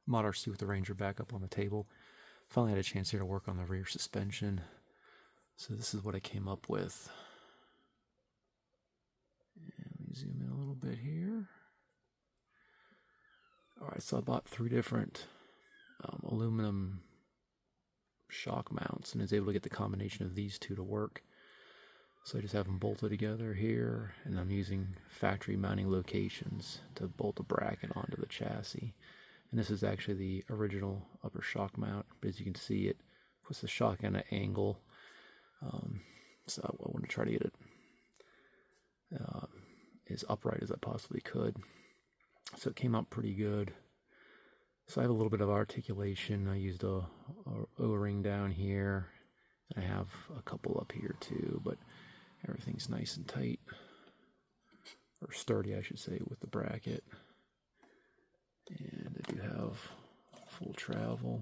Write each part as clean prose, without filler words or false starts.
Mod RC with the Ranger back up on the table. Finally had a chance here to work on the rear suspension. So this is what I came up with. And let me zoom in a little bit here. Alright, so I bought 3 different aluminum shock mounts and was able to get the combination of these 2 to work. So I just have them bolted together here, and I'm using factory mounting locations to bolt a bracket onto the chassis. And this is actually the original upper shock mount, but as you can see, it puts the shock at an angle. So I want to try to get it as upright as I possibly could. So it came out pretty good. So I have a little bit of articulation. I used a O-ring down here. I have a couple up here too, but everything's nice and tight, or sturdy I should say, with the bracket. And I do have full travel.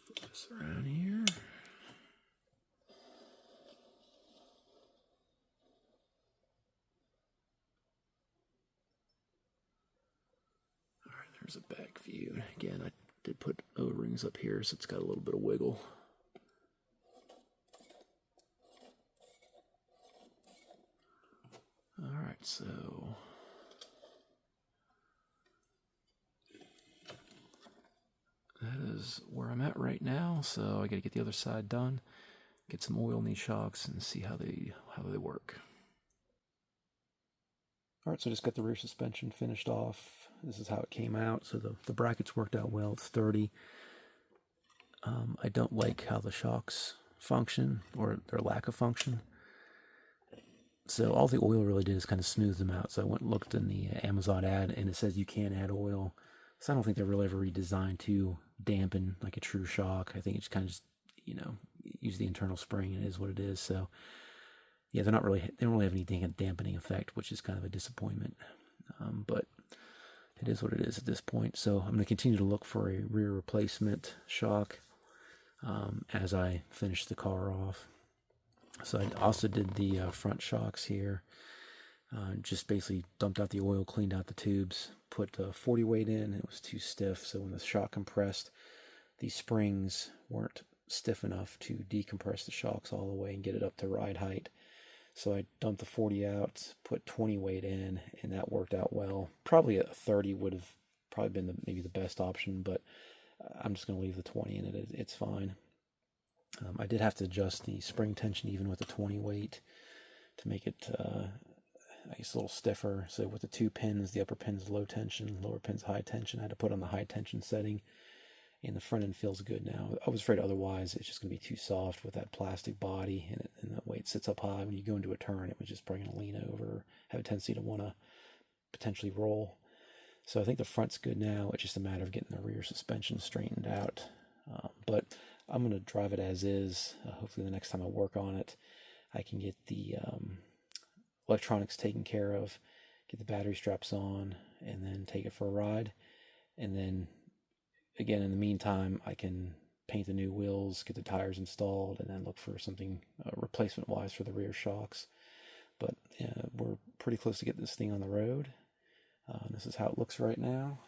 Put this around here. Alright, there's a back view. Again, I did put O-rings up here, so it's got a little bit of wiggle. Alright, so that is where I'm at right now. So I gotta get the other side done, get some oil in these shocks, and see how they work. Alright, so I just got the rear suspension finished off. This is how it came out. So the brackets worked out well, it's sturdy. I don't like how the shocks function, or their lack of function. So all the oil really did is kind of smooth them out. So I went and looked in the Amazon ad, and it says you can add oil. So I don't think they're really ever redesigned to dampen like a true shock. I think it's kind of just, use the internal spring, and it is what it is. So yeah, they don't really have any dampening effect, which is kind of a disappointment. But it is what it is at this point. So I'm going to continue to look for a rear replacement shock as I finish the car off. So I also did the front shocks here. Just basically dumped out the oil, cleaned out the tubes, put 40 weight in. It was too stiff, so when the shock compressed, these springs weren't stiff enough to decompress the shocks all the way and get it up to ride height. So I dumped the 40 out, put 20 weight in, and that worked out well. Probably a 30 would have probably been maybe the best option, but I'm just going to leave the 20 in it. It's fine. I did have to adjust the spring tension even with the 20 weight to make it, I guess, a little stiffer. So with the 2 pins, the upper pin's low tension, lower pin's high tension. I had to put on the high tension setting, and the front end feels good now. I was afraid otherwise it's just going to be too soft with that plastic body, and the way it sits up high. When you go into a turn, it was just probably going to lean over, have a tendency to want to potentially roll. So I think the front's good now. It's just a matter of getting the rear suspension straightened out. But I'm going to drive it as is. Hopefully the next time I work on it, I can get the electronics taken care of, get the battery straps on, and then take it for a ride. And then, again, in the meantime, I can paint the new wheels, get the tires installed, and then look for something replacement-wise for the rear shocks. But we're pretty close to getting this thing on the road. This is how it looks right now.